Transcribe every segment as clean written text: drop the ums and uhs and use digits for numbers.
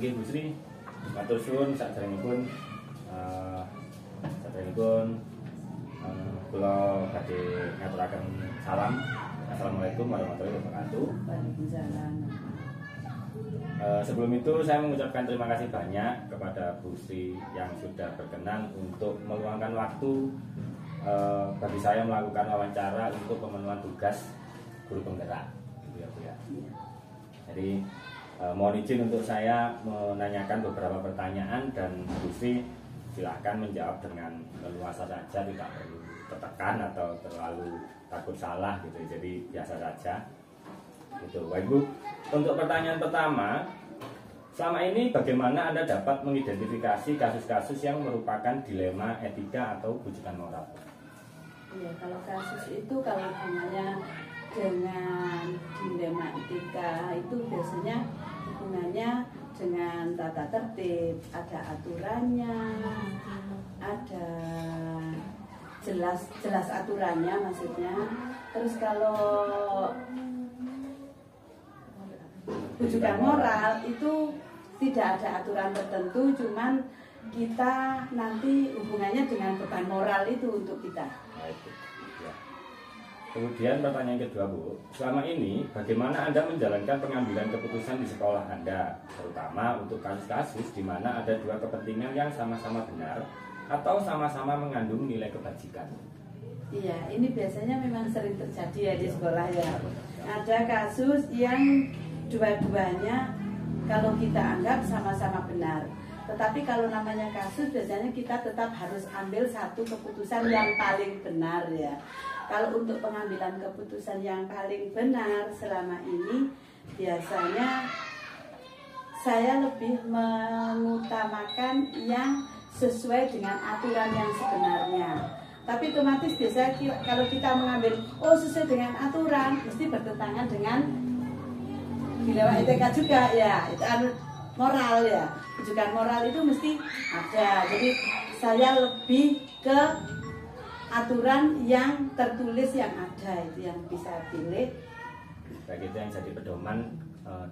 Nggih Bu Sri, matur suwun sakderengipun kula badhe ngaturaken salam. Assalamualaikum warahmatullahi wabarakatuh. Waalaikumsalam. Sebelum itu saya mengucapkan terima kasih banyak kepada Bu Sri yang sudah berkenan untuk meluangkan waktu bagi saya melakukan wawancara untuk pemenuhan tugas guru penggerak, gitu ya Bu ya. Jadi mohon izin untuk saya menanyakan beberapa pertanyaan dan Bu Sri silahkan menjawab dengan leluasa saja, tidak perlu tertekan atau terlalu takut salah gitu. Jadi biasa saja. Gitu. Baik Bu, untuk pertanyaan pertama, selama ini bagaimana Anda dapat mengidentifikasi kasus-kasus yang merupakan dilema etika atau bujukan moral? Iya, kalau kasus itu kalau hubungannya dengan dilema etika itu biasanya hubungannya dengan tata tertib, ada aturannya, ada jelas aturannya maksudnya. Terus kalau bujukan moral itu tidak ada aturan tertentu, cuman kita nanti hubungannya dengan beban moral itu untuk kita. Nah, itu. Ya. Kemudian pertanyaan kedua Bu, selama ini bagaimana Anda menjalankan pengambilan keputusan di sekolah Anda, terutama untuk kasus-kasus di mana ada dua kepentingan yang sama-sama benar atau sama-sama mengandung nilai kebajikan? Iya, ini biasanya memang sering terjadi ya di sekolah ya. Ada kasus yang dua-duanya kalau kita anggap sama-sama benar. Tetapi kalau namanya kasus biasanya kita tetap harus ambil satu keputusan yang paling benar ya. Kalau untuk pengambilan keputusan yang paling benar selama ini biasanya saya lebih mengutamakan yang sesuai dengan aturan yang sebenarnya. Tapi otomatis biasanya kalau kita mengambil sesuai dengan aturan mesti bertentangan dengan dilema etika juga ya. Itu moral ya. Bujukan moral itu mesti ada. Jadi saya lebih ke aturan yang tertulis yang ada, itu yang bisa pilih. Baik, itu yang jadi pedoman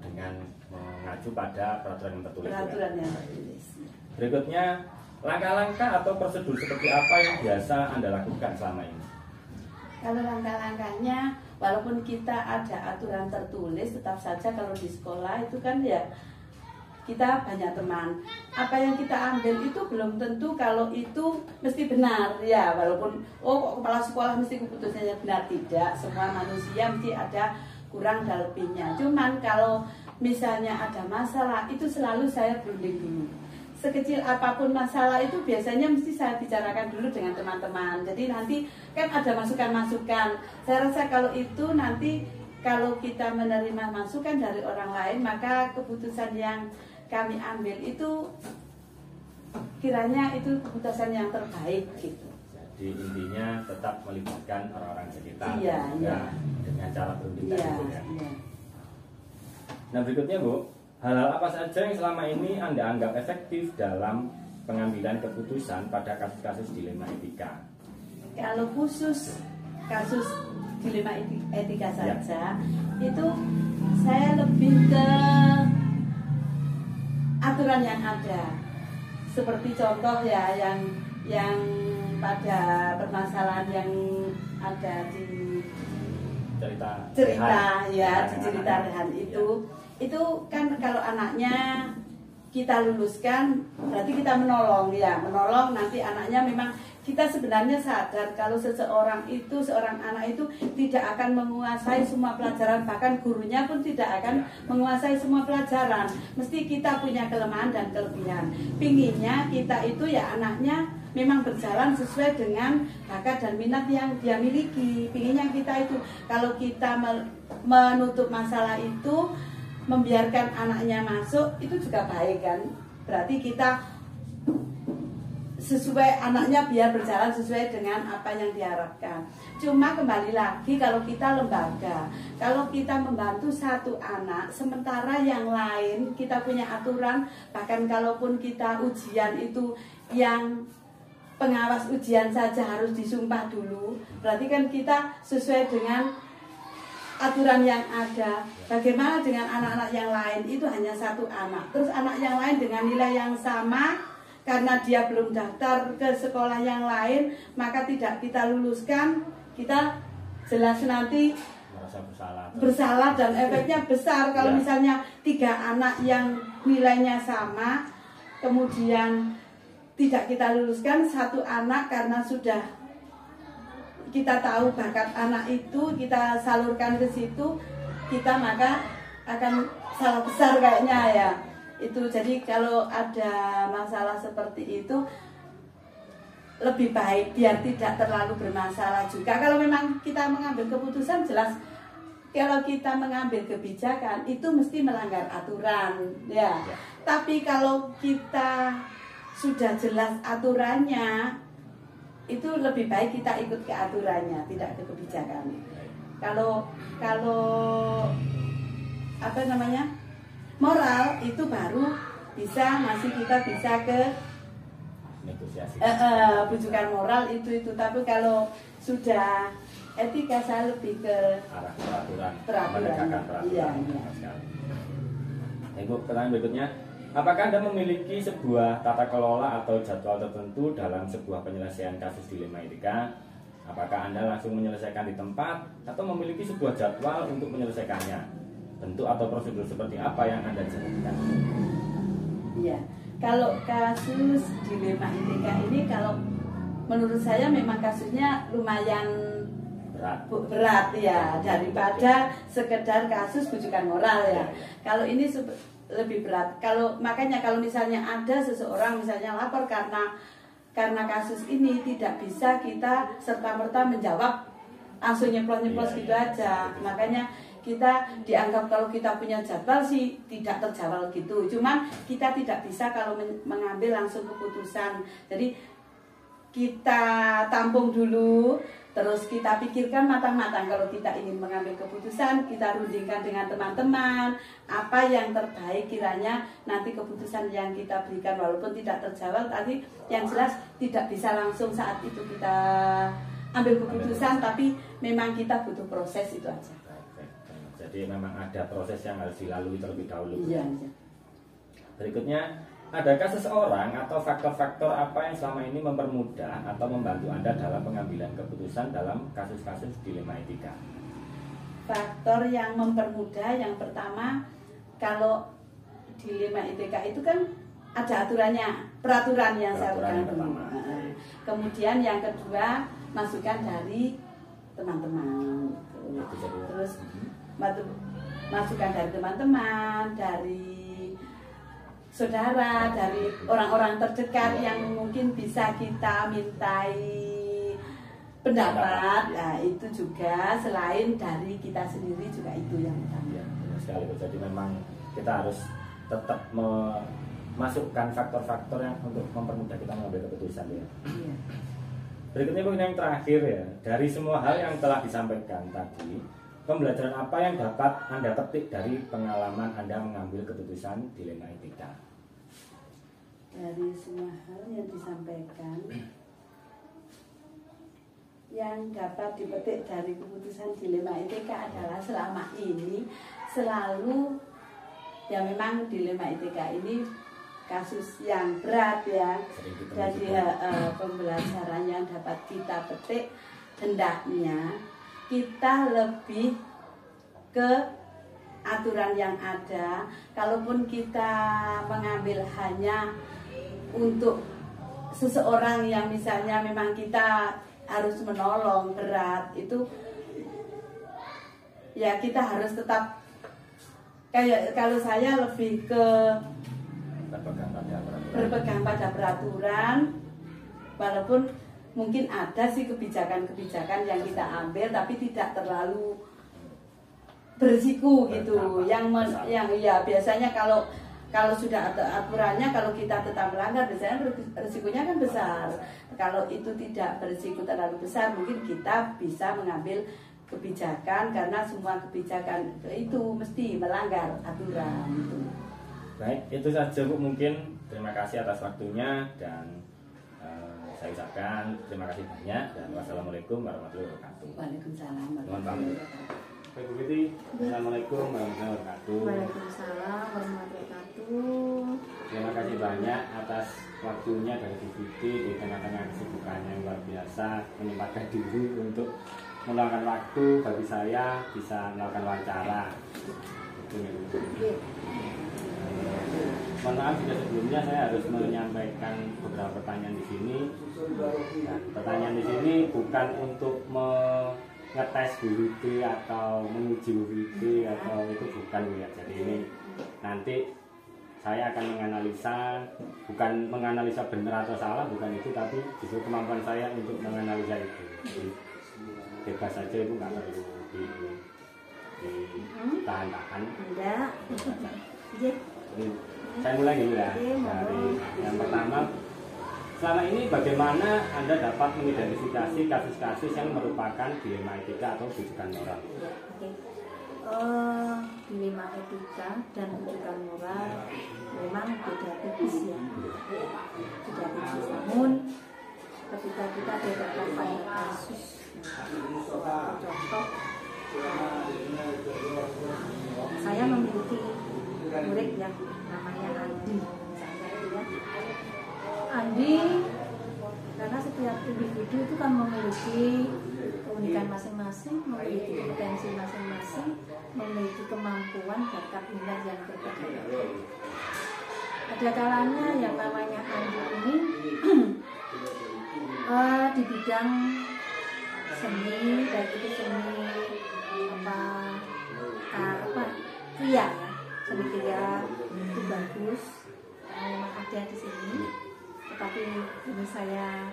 dengan mengacu pada peraturan yang tertulis. Peraturan yang tertulis. Berikutnya, langkah-langkah atau prosedur seperti apa yang biasa Anda lakukan selama ini? Kalau langkah-langkahnya, walaupun kita ada aturan tertulis, tetap saja kalau di sekolah itu kan ya kita banyak teman. Apa yang kita ambil itu belum tentu kalau itu mesti benar ya. Walaupun kok kepala sekolah mesti keputusannya benar, tidak. Semua manusia mesti ada kurang dan lebihnya. Cuman kalau misalnya ada masalah itu selalu saya berunding dulu. Sekecil apapun masalah itu biasanya mesti saya bicarakan dulu dengan teman-teman. Jadi nanti kan ada masukan-masukan. Saya rasa kalau itu nanti kalau kita menerima masukan dari orang lain, maka keputusan yang kami ambil itu kiranya itu keputusan yang terbaik gitu. Jadi intinya tetap melibatkan orang-orang sekitar. Iya, iya. Dengan cara berunding Iya, tadi ya. iya. Nah berikutnya Bu, hal-hal apa saja yang selama ini Anda anggap efektif dalam pengambilan keputusan pada kasus-kasus dilema etika? Kalau khusus kasus dilema etika saja, itu saya lebih ke aturan yang ada. Seperti contoh ya yang pada permasalahan yang ada di cerita ya, di cerita Rehan itu kan kalau anaknya kita luluskan berarti kita menolong nanti anaknya memang kita sebenarnya sadar kalau seorang anak itu tidak akan menguasai semua pelajaran, bahkan gurunya pun tidak akan menguasai semua pelajaran. Mesti kita punya kelemahan dan kelebihan. Pinginnya kita itu ya anaknya memang berjalan sesuai dengan bakat dan minat yang dia miliki. Pinginnya kita itu kalau kita menutup masalah itu, membiarkan anaknya masuk itu juga baik kan. Berarti kita sesuai anaknya biar berjalan sesuai dengan apa yang diharapkan. Cuma kembali lagi kalau kita lembaga, kalau kita membantu satu anak, sementara yang lain kita punya aturan, bahkan kalaupun kita ujian itu yang pengawas ujian saja harus disumpah dulu, berarti kan kita sesuai dengan aturan yang ada. Bagaimana dengan anak-anak yang lain? Itu hanya satu anak. Terus anak yang lain dengan nilai yang sama, karena dia belum daftar ke sekolah yang lain, maka tidak kita luluskan. Kita jelas nanti merasa bersalah dan efeknya besar. Kalau misalnya 3 anak yang nilainya sama, kemudian tidak kita luluskan, 1 anak karena sudah kita tahu bakat anak itu, kita salurkan ke situ, kita maka akan salah besar kayaknya ya. Itu jadi kalau ada masalah seperti itu lebih baik biar tidak terlalu bermasalah juga. Kalau memang kita mengambil keputusan, jelas kalau kita mengambil kebijakan itu mesti melanggar aturan ya. Tapi kalau kita sudah jelas aturannya, itu lebih baik kita ikut ke aturannya, tidak ke kebijakan. Kalau apa namanya, moral itu baru masih kita bisa ke negosiasi. Bujukan moral itu. Tapi kalau sudah etika, saya lebih ke arah peraturan. Menegakkan peraturan. Iya. Ibu, pertanyaan berikutnya. Apakah Anda memiliki sebuah tata kelola atau jadwal tertentu dalam sebuah penyelesaian kasus dilema etika? Apakah Anda langsung menyelesaikan di tempat atau memiliki sebuah jadwal untuk menyelesaikannya? Bentuk atau prosedur seperti apa yang Anda jalankan? Iya, kalau kasus dilema etika ini, kalau menurut saya memang kasusnya lumayan berat ya, daripada sekedar kasus bujukan moral ya. Kalau ini lebih berat. Makanya kalau misalnya ada seseorang misalnya lapor karena kasus ini, tidak bisa kita serta-merta menjawab langsung nyeplos gitu aja. Makanya kita dianggap kalau kita punya jadwal sih tidak terjawab gitu. Cuman kita tidak bisa kalau mengambil langsung keputusan. Jadi kita tampung dulu, terus kita pikirkan matang-matang. Kalau kita ingin mengambil keputusan, kita rundingkan dengan teman-teman apa yang terbaik kiranya nanti keputusan yang kita berikan, walaupun tidak terjawab tadi, yang jelas tidak bisa langsung saat itu kita ambil keputusan, tapi memang kita butuh proses itu aja. Jadi memang ada proses yang harus dilalui terlebih dahulu. Iya. Berikutnya, adakah seseorang atau faktor-faktor apa yang selama ini mempermudah atau membantu Anda dalam pengambilan keputusan dalam kasus-kasus dilema etika? Faktor yang mempermudah, yang pertama, kalau dilema etika itu kan ada aturannya, peraturan yang saya urutkan. Kemudian yang kedua, masukan dari teman-teman. Terus masukan dari teman-teman, dari saudara, dari orang-orang terdekat yang mungkin bisa kita mintai pendapat. Nah, itu juga selain dari kita sendiri juga itu yang utama. Ya, benar sekali. Jadi memang kita harus tetap memasukkan faktor-faktor yang untuk mempermudah kita mengambil keputusan ya. Iya. Berikutnya yang terakhir ya, dari semua hal yang telah disampaikan tadi, pembelajaran apa yang dapat Anda petik dari pengalaman Anda mengambil keputusan dilema etika? Dari semua hal yang disampaikan, yang dapat dipetik dari keputusan dilema etika adalah selama ini selalu, ya memang dilema etika ini kasus yang berat ya. Jadi pembelajaran yang dapat kita petik, hendaknya kita lebih ke aturan yang ada. Kalaupun kita mengambil hanya untuk seseorang yang misalnya memang kita harus menolong berat, itu ya kita harus tetap, kayak kalau saya lebih ke berpegang pada peraturan, walaupun mungkin ada sih kebijakan-kebijakan yang kita ambil tapi tidak terlalu berisiko gitu. Yang ya biasanya kalau sudah ada aturannya, kalau kita tetap melanggar biasanya risikonya kan besar. Kalau itu tidak berisiko terlalu besar, mungkin kita bisa mengambil kebijakan, karena semua kebijakan itu mesti melanggar aturan gitu. Baik, itu saja Bu, mungkin terima kasih atas waktunya, dan saya ucapkan terima kasih banyak, dan wassalamualaikum warahmatullahi wabarakatuh. Waalaikumsalam warahmatullahi wabarakatuh. Ibu Fitri, Assalamualaikum warahmatullahi wabarakatuh. Waalaikumsalam warahmatullahi wabarakatuh. Terima kasih banyak atas waktunya dari Bu Fitri di tengah-tengah kesibukannya yang luar biasa menyempatkan diri untuk meluangkan waktu bagi saya bisa melakukan wawancara. Mohon maaf jika sebelumnya saya harus menyampaikan beberapa pertanyaan di sini. Dan pertanyaan di sini bukan untuk ngetes Bu Fitri atau menguji Bu Fitri atau itu bukan ya. Jadi ini nanti saya akan menganalisa, bukan menganalisa benar atau salah, bukan itu, tapi justru kemampuan saya untuk menganalisa itu. Jadi bebas saja, Ibu, nggak perlu ditahan-tahan. Enggak. Saya mulai dulu ya. Dari yang pertama, selama ini bagaimana Anda dapat mengidentifikasi kasus-kasus yang merupakan dilema etika atau rujukan moral? Oke. Dilema etika dan rujukan moral memang beda tipis ya. Beda tipis. Namun ketika kita dihadapkan pada kasus contoh, saya memiliki murid yang namanya Andi, misalnya itu ya. Andi, karena setiap individu itu kan memiliki keunikan masing-masing, memiliki potensi masing-masing, memiliki kemampuan bakat minat yang berbeda. Ada kalanya yang namanya Andi ini di bidang seni, baik itu seni kria ya, seni kria itu bagus, memang ada di sini. Tetapi ini saya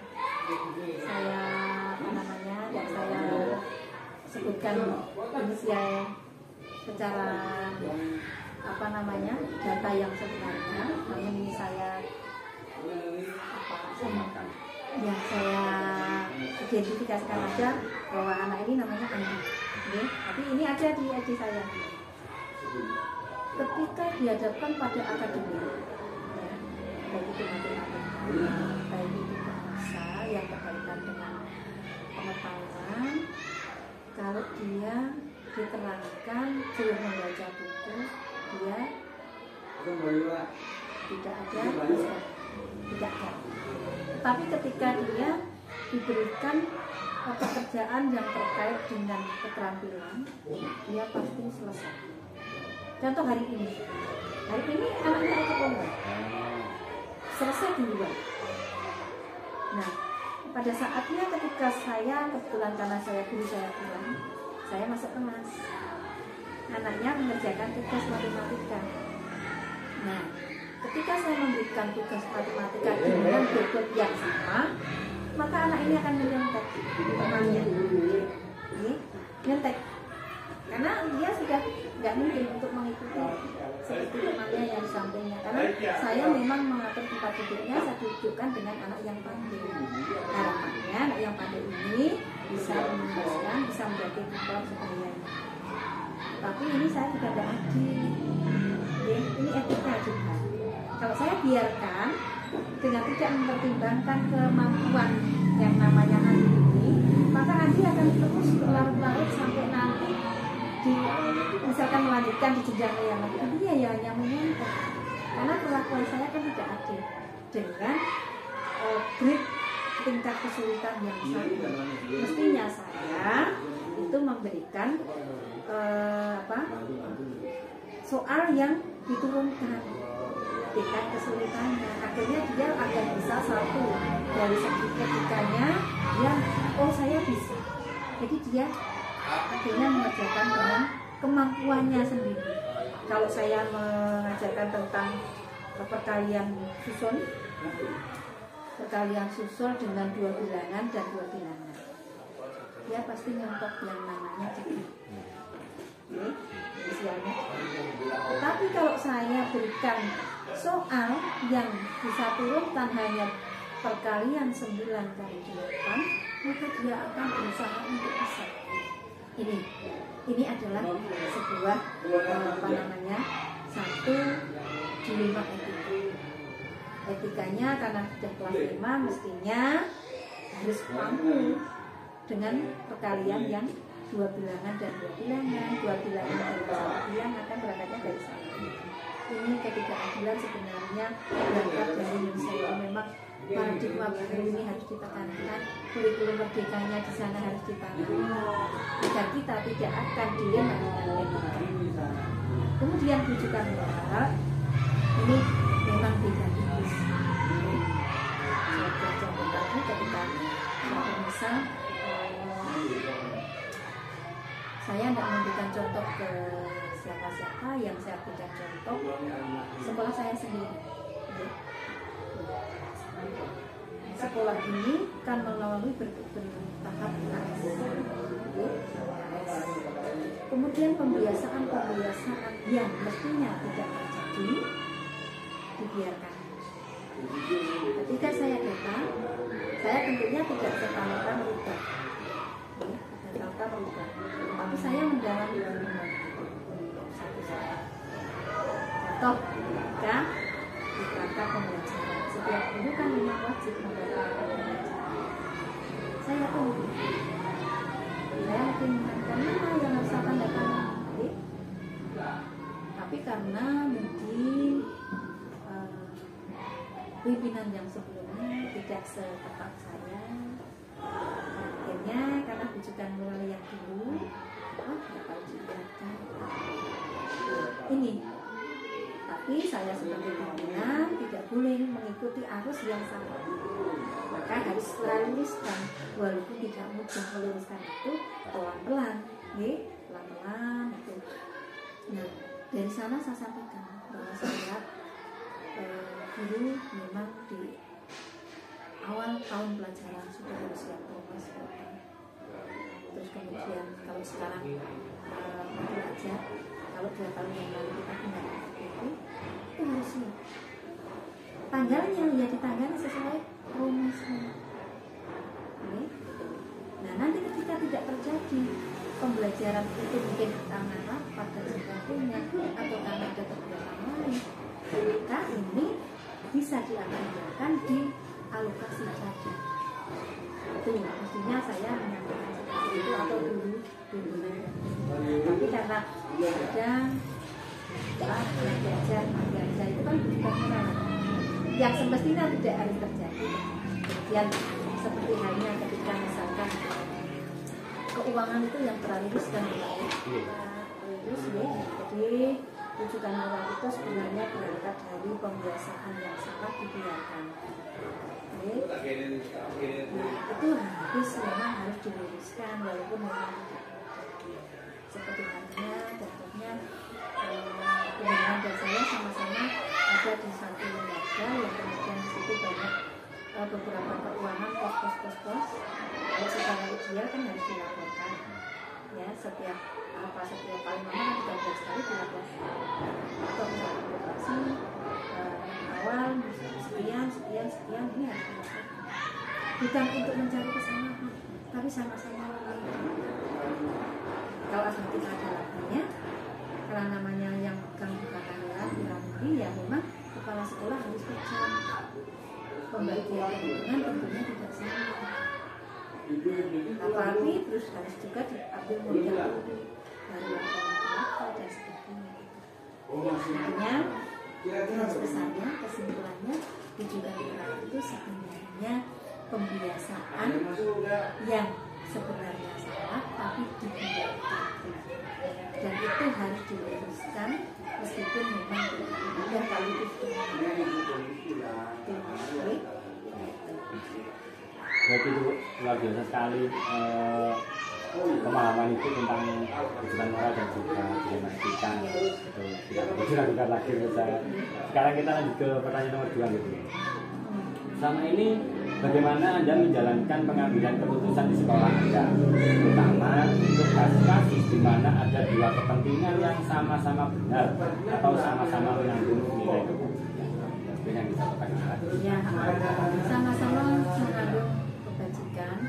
sebutkan inisial secara data yang sebenarnya. Namun ini saya identifikasikan aja bahwa anak ini namanya Andi. Okay? Tapi ini ada di ID saya. Ketika dihadapkan pada akademik, ya, baik itu matematika, baik itu bahasa yang berkaitan dengan pengetahuan, kalau dia diterangkan belum membaca buku, dia tidak ada, tidak ada. Tapi ketika dia diberikan pekerjaan yang terkait dengan keterampilan, dia pasti selesai. Contoh hari ini anaknya ekonomi selesai duluan. Nah, pada saatnya ketika saya kebetulan karena saya guru saya pulang, saya masuk kelas, anaknya mengerjakan tugas matematika. Nah, ketika saya memberikan tugas matematika dengan bobot yang sama, maka anak ini akan menyontek temannya, nyontek, karena dia sudah nggak mungkin untuk mengikuti seperti temannya yang di sampingnya. Karena saya memang mengatur tempat duduknya, saya dudukkan dengan anak yang pandai. Harapannya anak yang pandai ini bisa menuliskan, bisa menjadi tutor sebagainya. Tapi ini saya juga tidak adil. Ini etika juga. Kalau saya biarkan dengan tidak mempertimbangkan kemampuan yang namanya Andi ini, maka Andi akan terus berlarut-larut sampai nanti misalkan melanjutkan di jenjang yang lain. Dia ya hanya menyontek, karena perlakuan saya kan tidak adil dengan grade tingkat kesulitan yang sama. Mestinya saya itu memberikan soal yang diturunkan tingkat kesulitannya, akhirnya dia akan bisa satu dari segi etikanya dia, oh saya bisa, jadi dia akhirnya mengerjakan dengan kemampuannya sendiri. Kalau saya mengajarkan tentang perkalian susun dengan 2 bilangan dan 2 bilangan, dia pasti nyontok yang namanya jadi inisialnya. Tapi kalau saya berikan soal yang bisa turunkan hanya perkalian 9 kali 8, maka dia akan berusaha untuk bisa. Ini adalah sebuah satu dilema etika. Etikanya karena sudah kelas 5 mestinya harus mampu dengan perkalian yang 2 bilangan dan 2 bilangan, 2 bilangan dan 1 bilangan, kan berangkatnya dari sana. Ini ketidakadilan sebenarnya berangkat dari Indonesia itu memang paradigma baru ini harus ditekankan, kurikulum merdekanya di sana harus ditangani agar kita tidak akan dilema dengan etika. Kemudian rujukan moral ini memang beda tipis. Saya belajar tadi ketika saya misal saya tidak memberikan contoh ke siapa-siapa, yang saya berikan contoh sekolah saya sendiri. Sekolah ini kan melalui bertahap AS. Kemudian pembiasaan yang mestinya tidak terjadi dibiarkan. Ketika saya datang, saya tentunya tidak serta-merta merubah. Tapi saya mendalami hubungan satu-satu. Contoh, ketika di perangkat pembelajaran, setiap guru kan memang wajib membatalkan pembelajaran. Saya tunggu. Saya mungkin mengingatkan mana yang harus saya tandakan. Tapi karena mungkin pimpinan yang sebelumnya tidak seketat saya, akhirnya karena bujukan moral yang dulu, dapat dibiarkan ini. Tapi saya sebagai pimpinan tidak boleh mengikuti arus yang sama, maka harus meluruskan, walaupun tidak mudah meluruskan itu pelan-pelan, pelan-pelan itu. Nah, dari sana saya sampaikan bahwa saya guru memang di awal tahun pelajaran sudah harus siap prokes. Terus kemudian kalau sekarang belajar, kalau 2 tahun yang lalu kita tidak itu harus siap. Tanggalnya ya ditanggalnya sesuai rumusnya. Nah, nanti ketika tidak terjadi pembelajaran itu mungkin karena rapat dan sebagainya, atau karena ada kegiatan lain, maka ini bisa diagendakan di alokasi tadi. Itu mestinya saya menyampaikan seperti itu atau dulu. Tapi karena sedang belajar itu kan bukan moral yang semestinya tidak harus terjadi. Kemudian seperti halnya ketika misalkan keuangan itu yang terurus kan terus ya. Jadi rujukan moral itu sebenarnya berangkat dari pembiasaan yang sangat dibiarkan. Itu memang harus diluruskan walaupun memang seperti halnya contohnya Pembangunan dan saya sama-sama ada di satu lembaga yang kemudian di situ banyak beberapa keuangan pos. Kalau secara ideal kan harus dilaporkan ya, setiap paling lama 13 kali dilaporkan atau operasi awal sekian ini harus dilaporkan, bukan untuk mencari kesalahan tapi sama-sama kalau asmatika ada lagunya. Kalau namanya yang pegang bukan piramidi ya memang kepala sekolah harus pegang. Pembagian keuntungan tentunya tidak sama, apalagi terus harus juga diambil modal dari apa dan sebagainya. Artinya garis besarnya, kesimpulannya tujuan itu sebenarnya pembiasaan yang sebenarnya salah tapi dibiarkan, dan itu harus diluruskan meskipun memang tidak kali itu. Berarti itu luar biasa sekali pemahaman itu tentang rujukan moral dan juga dilematika. Itu tidak perlu diragukan lagi menurut saya. Sekarang kita lanjut ke pertanyaan nomor 2 gitu. Selama ini bagaimana Anda menjalankan pengambilan keputusan di sekolah Anda, terutama untuk kasus-kasus di mana ada 2 kepentingan yang sama-sama benar atau sama-sama mengandung nilai kebajikan? Itu yang bisa pertanyakan. Ya, sama-sama mengandung kebajikan,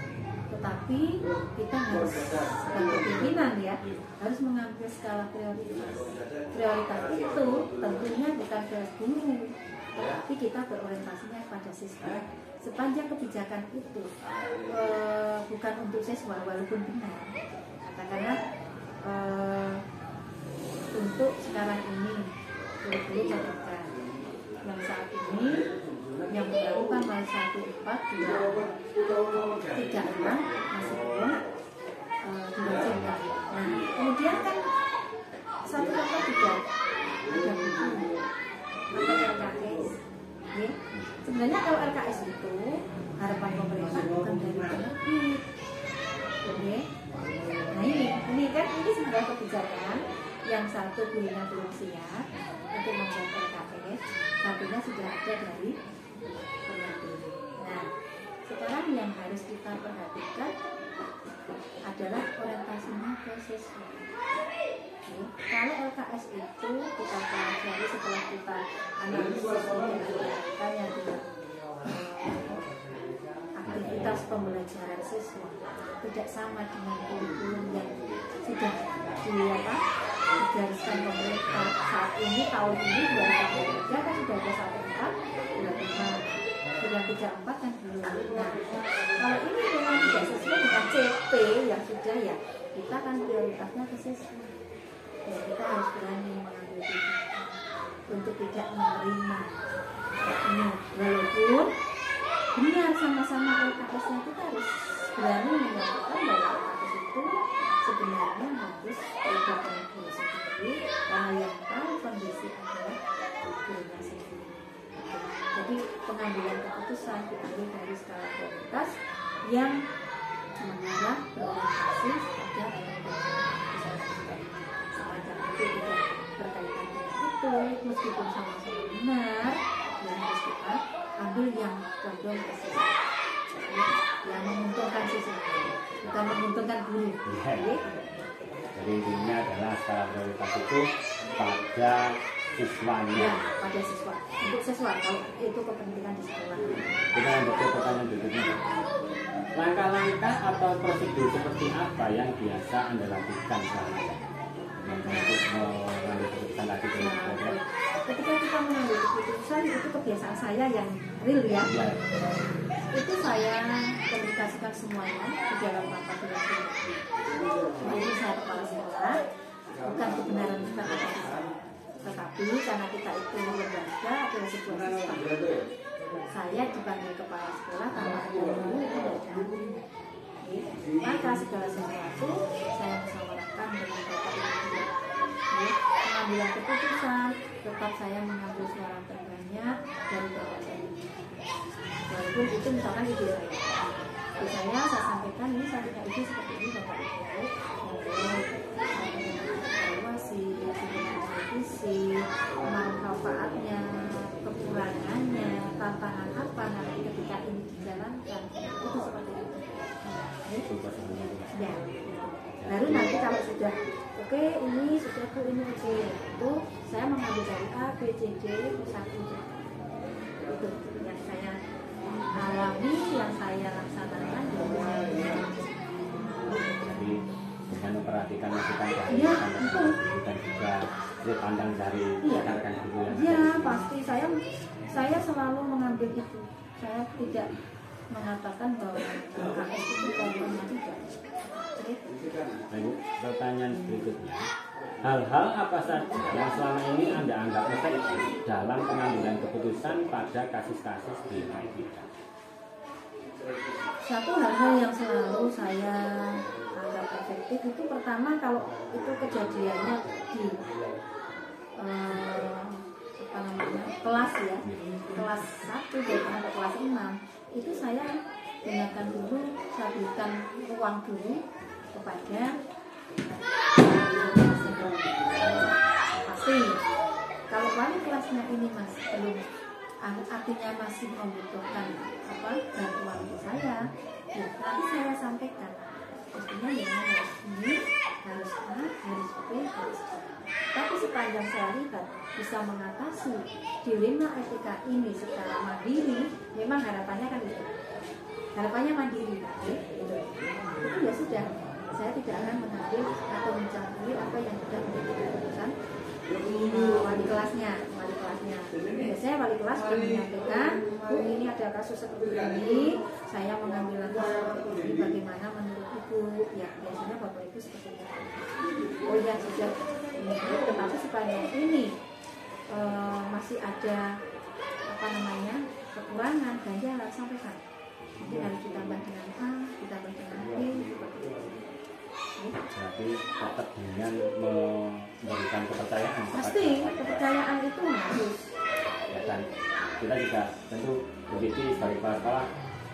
tetapi kita harus sebagai pimpinan ya harus mengambil skala prioritas. Prioritas itu tentunya bukan ke guru, tetapi kita berorientasinya pada siswa. Sepanjang kebijakan itu bukan untuk siswa walaupun benar, katakanlah perlu catatan. Yang saat ini yang berlakukan masih 14 juga 36 masih belum diizinkan. Nah, kemudian kan satu contoh juga ada buku atau LKS. Ya. Sebenarnya kalau LKS itu harapan pemerintah bukan dari penerbit. Ya. Nah ini kan ini sebuah kebijakan yang satu gurunya belum siap untuk membuat LKS, satunya sudah ada dari penerbit. Nah, sekarang yang harus kita perhatikan adalah orientasinya ke siswa. Kalau LKS itu kita pelajari setelah kita analisis kita yang aktivitas pembelajaran siswa tidak sama dengan kurikulum yang sudah digariskan pemerintah saat ini. Tahun ini 2023 kan sudah ada 14, 25, sudah 34 kan belum. Nah, kalau ini memang tidak sesuai dengan CP yang sudah ya, kita kan prioritasnya ke siswa. Ya, kita harus berani mengambil tindakan untuk tidak menerima ini, walaupun benar sama-sama LKS-nya kita harus berani menyatakan bahwa LKS itu sebenarnya harus dilakukan guru sendiri, karena yang tahu kondisi adalah gurunya sendiri. Jadi pengambilan keputusan diambil dari skala prioritas yang mengarah berorientasi pada tidak berkaitan dengan itu, meskipun sama-sama benar, yang harus kita ambil yang condong ke sisi yang menguntungkan sisi, bukan menguntungkan guru. Jadi intinya adalah skala prioritas itu pada siswanya. Ya, pada siswa. Untuk siswa, kalau itu kepentingan di sekolah. Kita lanjut ke pertanyaan berikutnya. Langkah-langkah atau prosedur seperti apa yang biasa Anda lakukan selama untuk mengambil keputusan tadi? Ketika kita mengambil keputusan, itu kebiasaan saya yang real ya. Itu saya komunikasikan semuanya di dalam rapat dengan jadi saya kepala sekolah, bukan kebenaran kita tetapi karena kita itu lembaga atau sebuah sistem, saya dipanggil kepala sekolah karena ada guru itu dari maka segala sesuatu saya musyawarahkan dengan bapak ibu. Pengambilan keputusan tetap saya mengambil suara terbanyak dari bapak ibu. Walaupun itu misalkan ide saya sampaikan ini saya punya ide seperti ini bapak ibu, evaluasi, revisi, manfaatnya, kekurangannya, tantangan apa nanti ketika ini dijalankan, itu seperti itu. Ya, baru nanti kalau sudah oke, ini sudah Bu, ini oke, itu saya mengambil dari A, B, C, D, satu itu yang saya alami, yang saya laksanakan. Jadi dengan memperhatikan masukan dari ya, dan juga sudut pandang dari rekan-rekan guru yang ya pasti saya selalu mengambil itu. Saya tidak mengatakan bahwa KS itu kontennya tidak. Ibu, pertanyaan berikutnya, hal-hal apa saja yang selama ini Anda anggap efektif dalam pengambilan keputusan pada kasus-kasus di kita? Satu hal-hal yang selalu saya anggap efektif itu pertama kalau itu kejadiannya di kelas ya, kelas 1 sampai kelas 6 itu saya gunakan dulu, saya berikan ruang dulu kepada pasti kalau wali kelasnya ini masih belum, artinya masih membutuhkan bantuan saya, ya, nanti saya sampaikan mestinya yang harus ini, harus A, harus B, harus C. Tapi sepanjang saya lihat bisa mengatasi dilema etika ini secara mandiri, memang harapannya kan itu, harapannya mandiri, itu ya sudah, saya tidak akan mengambil atau mencampuri apa yang sudah menjadi keputusan wali kelasnya. Biasanya wali kelas sudah menyampaikan, Bu, ini ada kasus seperti ini, saya mengambil langkah seperti ini, bagaimana menurut Ibu? Ya biasanya bapak ibu seperti itu. Oh ya sudah, tetapi sepanjang ini masih ada apa namanya kekurangan ganjalan, sampaikan. Mungkin harus ditambah dengan A, ditambah dengan B, seperti itu. Berarti tetap dengan memberikan kepercayaan Pasti kepercayaan itu harus. ya, dan kita juga tentu begitu sebagai kepala sekolah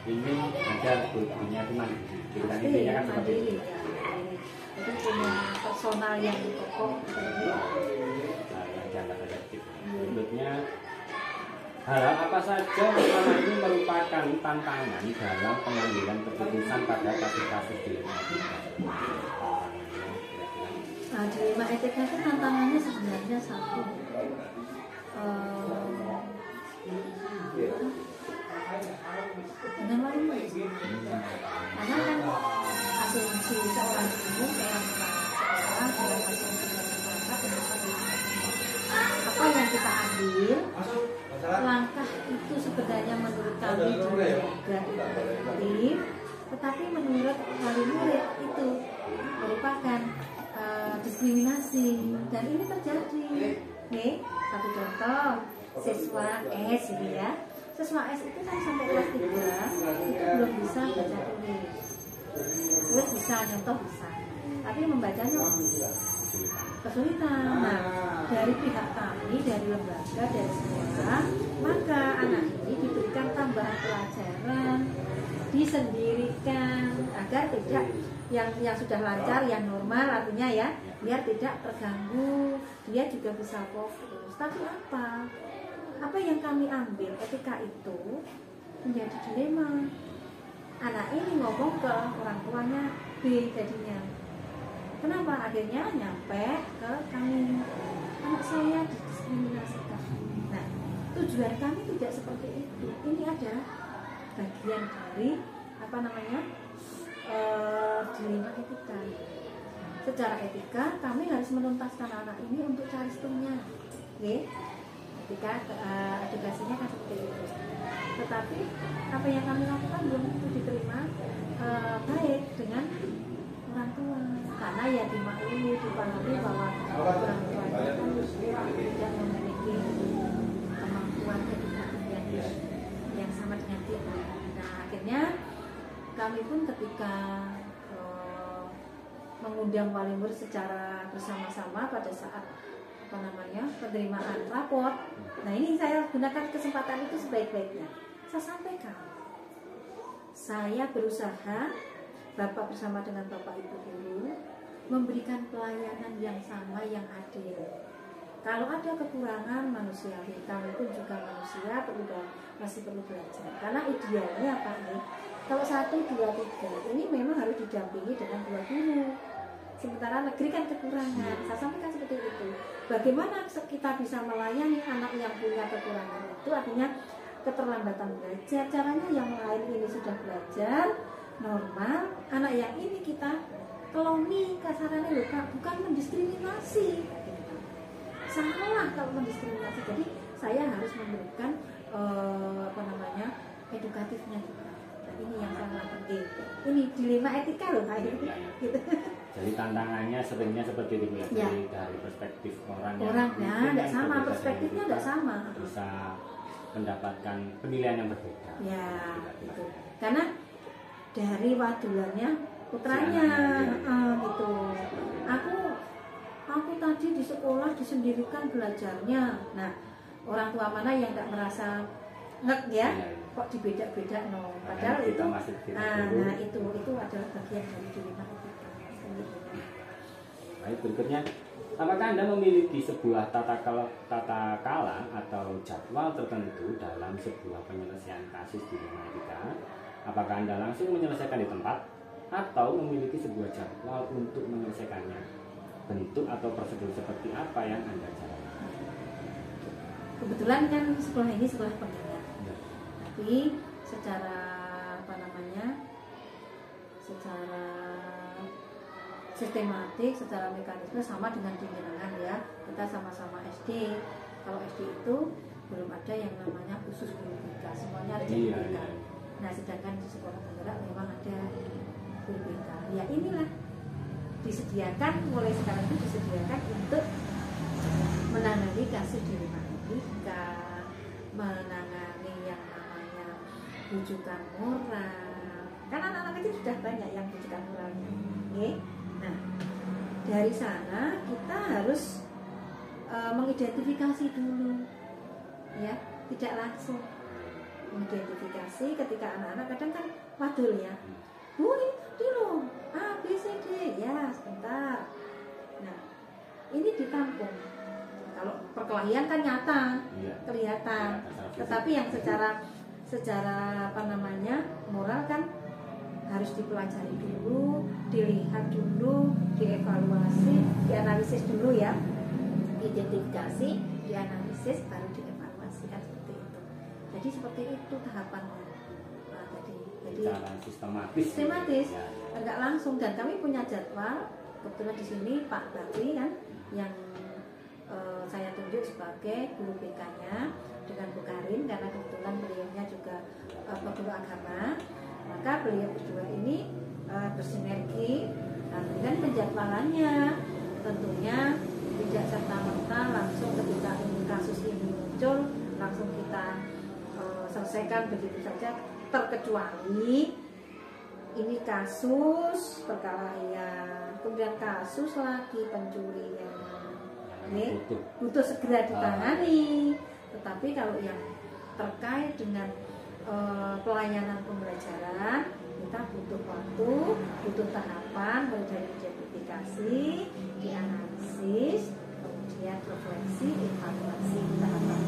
ini agar gurunya itu mandiri. Kita intinya kan seperti itu. Ya, mandiri. Itu punya personal yang kokoh. Nah, yang dianggap efektif. Berikutnya, hal apa saja selama ini merupakan tantangan dalam pengambilan keputusan pada kasus-kasus dilema etika? Nah, dilema etika itu tantangannya sebenarnya satu. Dengan wali. Karena kan asumsi seorang ibu, seorang kepala sekolah dalam asumsi apa yang kita ambil, langkah itu sebenarnya menurut kami juga efektif, tetapi menurut wali murid itu merupakan diskriminasi, dan ini terjadi. Nih, satu contoh, siswa S gitu ya. Siswa S itu kan sampai kelas 3 itu belum bisa baca tulis. Tulis bisa, nyontoh bisa, tapi membacanya kesulitan. Nah, dari pihak kami, dari lembaga, dari sekolah, maka anak ini diberikan tambahan pelajaran, disendirikan agar tidak yang sudah lancar, yang normal artinya ya, biar tidak terganggu, dia juga bisa fokus. Tapi apa yang kami ambil ketika itu menjadi dilema. Anak ini ngomong ke orang tuanya B jadinya. Kenapa? Akhirnya nyampe ke kami, anak saya didiskriminasikan. Nah, tujuan kami tidak seperti itu. Ini adalah bagian dari apa namanya dilema etika. Secara etika kami harus menuntaskan anak ini untuk cari setumnya, okay? Ketika edukasinya kan seperti itu. Tetapi apa yang kami lakukan belum tentu diterima baik dengan orang tua, karena ya dimaklumi, dipahami bahwa orang tua itu tidak memiliki kemampuan edukasi yang sama dengan kita. Nah, akhirnya kami pun ketika mengundang wali murid secara bersama-sama pada saat penerimaan raport. Nah, ini saya gunakan kesempatan itu sebaik-baiknya. Saya sampaikan, saya berusaha, Bapak bersama dengan Bapak Ibu guru, memberikan pelayanan yang sama, yang adil. Kalau ada kekurangan manusiawi, kami pun juga manusia, masih perlu belajar. Karena idealnya apa nih? Kalau 1, 2, 3 ini memang harus didampingi dengan 2 guru. Sementara negeri kan kekurangan. Saya sampaikan seperti itu. Bagaimana kita bisa melayani anak yang punya kekurangan itu, artinya keterlambatan belajar. Caranya yang lain ini sudah belajar normal, anak yang ini kita keloni kasarannya loh, bukan mendiskriminasi. Salah kalau mendiskriminasi. Jadi saya harus memberikan edukatifnya juga. Nah, ini yang sangat penting. Ini dilema etika loh kayak gitu. Jadi tantangannya seringnya seperti itu ya, Ya. dari perspektif orang Orangnya tidak sama, perspektifnya tidak sama. Bisa mendapatkan penilaian yang berbeda. Ya, gitu. Karena dari wadulannya putranya, gitu. Aku tadi di sekolah disendirikan belajarnya. Nah, orang tua mana yang tidak merasa ngek ya? Kok dibeda-beda no? Padahal itu, nah itu adalah bagian dari dilema etika. Baik, berikutnya, apakah Anda memiliki sebuah tata kala atau jadwal tertentu dalam sebuah penyelesaian kasus dilema etika? Apakah Anda langsung menyelesaikan di tempat atau memiliki sebuah jadwal untuk menyelesaikannya? Bentuk atau prosedur seperti apa yang Anda jalankan? Kebetulan kan sekolah ini sekolah penggerak, tapi secara secara sistematik, secara mekanisme sama dengan di Jenengan ya. Kita sama-sama SD. Kalau SD itu belum ada yang namanya khusus guru BK, semuanya ada guru BK. Nah, sedangkan di sekolah penggerak memang ada guru BK. Ya inilah disediakan, mulai sekarang itu disediakan untuk menangani kasus di rumah etika, menangani yang namanya rujukan moral. Kan anak-anak kecil sudah banyak yang rujukan moralnya. Okay? Nah, dari sana kita harus mengidentifikasi dulu, ya, tidak langsung mengidentifikasi. Ketika anak-anak kadang kan wadul ya, Bu ini tadi loh A B C D, ya sebentar. Nah, ini ditampung. Kalau perkelahian kan nyata, kelihatan. Tetapi yang secara apa namanya moral kan harus dipelajari dulu, dilihat dulu, dievaluasi, dianalisis dulu ya, identifikasi, dianalisis, baru dievaluasi, kan seperti itu. Jadi seperti itu tahapannya. Nah, jadi sistematis, ya. Enggak langsung. Dan kami punya jadwal. Kebetulan di sini Pak Bakri kan yang saya tunjuk sebagai guru BK-nya dengan Bu Karin, karena kebetulan beliaunya juga guru agama. Maka beliau berdua ini bersinergi dengan penjadwalannya. Tentunya tidak serta-merta langsung ketika kasus ini muncul langsung kita selesaikan begitu saja, terkecuali ini kasus perkelahian, kemudian kasus lagi pencurian, ini butuh segera ditangani. Tetapi kalau yang terkait dengan pelayanan pembelajaran, kita butuh waktu, butuh tahapan, mulai dari identifikasi, dianalisis, kemudian refleksi, evaluasi, tahapan.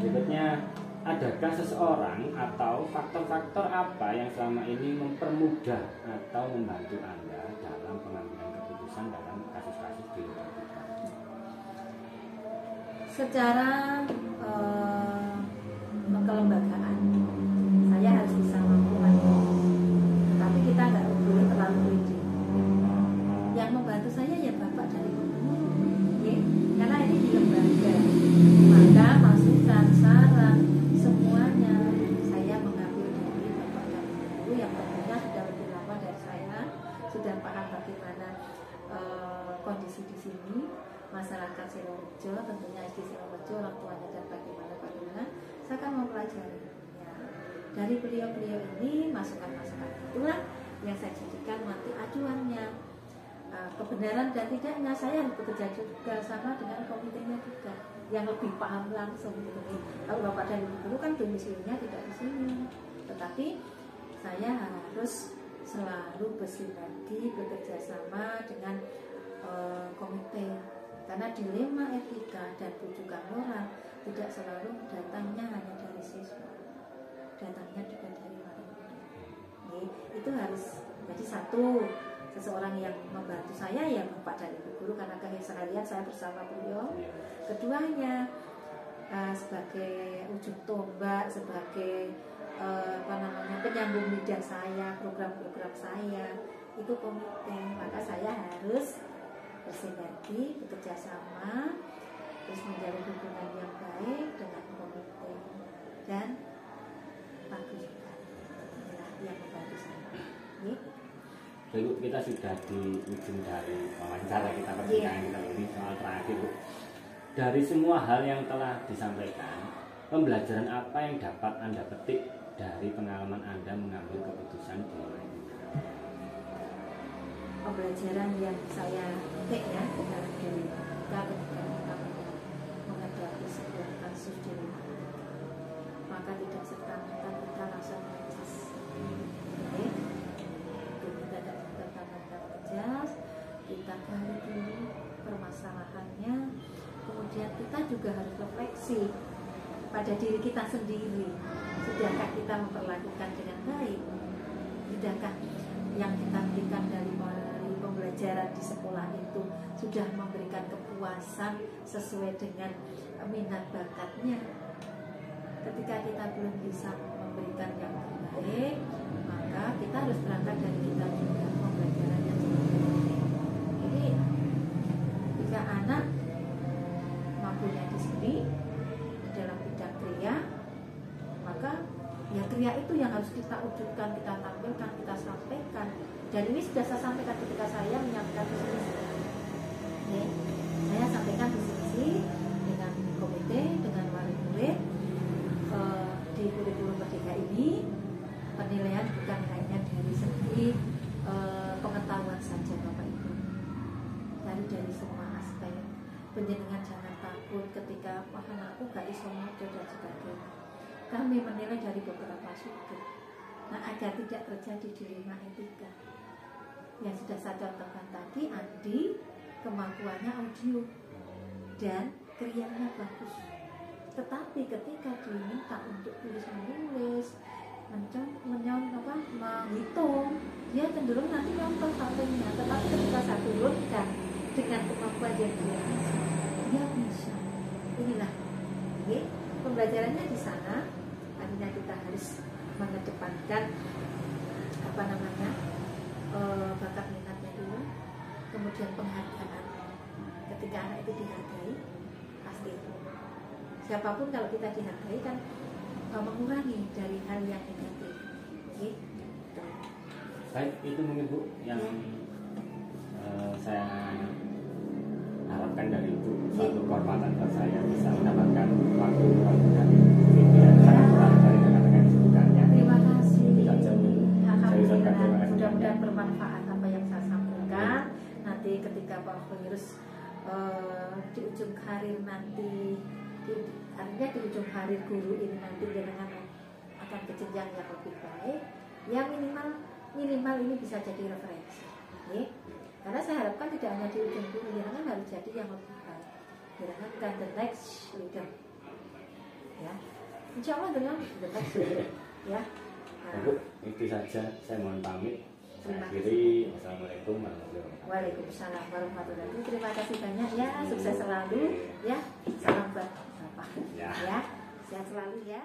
Berikutnya, adakah seseorang atau faktor-faktor apa yang selama ini mempermudah atau membantu Anda dalam pengambilan keputusan dalam kasus-kasus di luar kita? Secara kelembagaan, saya harus bisa mampu, tapi kita nggak boleh terlalu rigid. Yang membantu saya ya Bapak dari guru, ya, karena ini di lembaga, maka masukan, saran, semuanya saya mengambil dari Bapak dan Guru yang tentunya sudah lebih lama dari saya, sudah paham bagaimana kondisi di sini, masyarakat Sidoarjo, tentunya SD Sidoarjo, orang tuanya dan bagaimana, saya akan mempelajari. Ya, dari beliau-beliau ini masukan-masukan itulah yang saya jadikan nanti acuannya. Kebenaran dan tidaknya saya harus bekerja juga sama dengan komitenya juga yang lebih paham langsung gitu. Kalau Bapak dari Guru kan domisilinya tidak di sini, tetapi saya harus selalu bersinergi, bekerja sama dengan komite, karena dilema etika dan rujukan moral tidak selalu datangnya hanya dari siswa, datangnya juga dari wali murid. Itu harus jadi satu. Seseorang yang membantu saya ya Bapak dari Guru, karena keseharian saya bersama beliau. Keduanya sebagai ujung tombak, sebagai penyambung lidah saya, program-program saya itu komite. Maka saya harus bersinergi, bekerja sama, terus menjalin hubungan yang baik dengan komite dan bagus juga. Inilah yang membantu saya. Bu, kita sudah di ujung dari wawancara kita, perbincangan kita ini soal terakhir, Bu. Dari semua hal yang telah disampaikan, pembelajaran apa yang dapat Anda petik dari pengalaman Anda mengambil keputusan di luar ini? Pembelajaran yang saya petik ya dari ketika kita menghadapi sebuah kasus di rumah, maka tidak serta-merta kita langsung mengejas. Kita gali dulu permasalahannya, kemudian kita juga harus refleksi pada diri kita sendiri. Sudahkah kita memperlakukan dengan baik? Sudahkah yang kita berikan dari pembelajaran di sekolah itu sudah memberikan kepuasan sesuai dengan minat bakatnya? Ketika kita belum bisa memberikan yang terbaik, maka kita harus berangkat dari kita juga, pembelajaran yang jadi jika anak mampunya di sini dalam bidang kriya, maka ya kriya itu yang harus kita wujudkan, kita tampilkan, kita sampaikan. Dan ini sudah saya sampaikan ketika saya menyampaikan di sini. Penjenengan jangan takut ketika wah anakku gak iso maca dan sebagainya. Kami menilai dari beberapa sudut. Nah, agar tidak terjadi dilema etika yang sudah saya contohkan tadi, Andi kemampuannya audio dan krianya bagus, tetapi ketika diminta untuk tulis menulis, menghitung, dia cenderung nanti nyontoh sampingnya. Tetapi ketika saya turunkan dengan kemampuan yang dia bisa. Inilah, oke, pembelajarannya di sana. Artinya kita harus mengedepankan bakat minatnya dulu, kemudian penghargaan. Ketika anak itu dihargai, pasti siapapun kalau kita dihargai kan mengurangi dari hal yang negatif. Oke. Baik, itu mungkin Bu yang saya harapkan dari Ibu, suatu kehormatan buat saya bisa mendapatkan waktu dari ini yang sangat kurang dari rekan-rekan disebutkannya. Terima kasih. Itu saja Bu. Saya ucapkan terima kasih. Mudah-mudahan bermanfaat apa yang saya sampaikan. Nanti ketika Pak Virus di ujung karir nanti, artinya di ujung karir guru ini nanti dengan akan ke jenjang yang lebih baik, ya minimal ini bisa jadi referensi. Okay? Karena saya harapkan tidak hanya di ujung guru, jangan harus jadi yang lebih baik. Jangan bukan the next leader. Ya, insya Allah dengan the next leader. Ya. Bu, itu saja. Saya mohon pamit. Saya akhiri. Wassalamualaikum warahmatullahi wabarakatuh. Waalaikumsalam warahmatullahi wabarakatuh. Terima kasih banyak ya, sukses selalu ya. Salam buat Bapak. Ya, sehat selalu ya.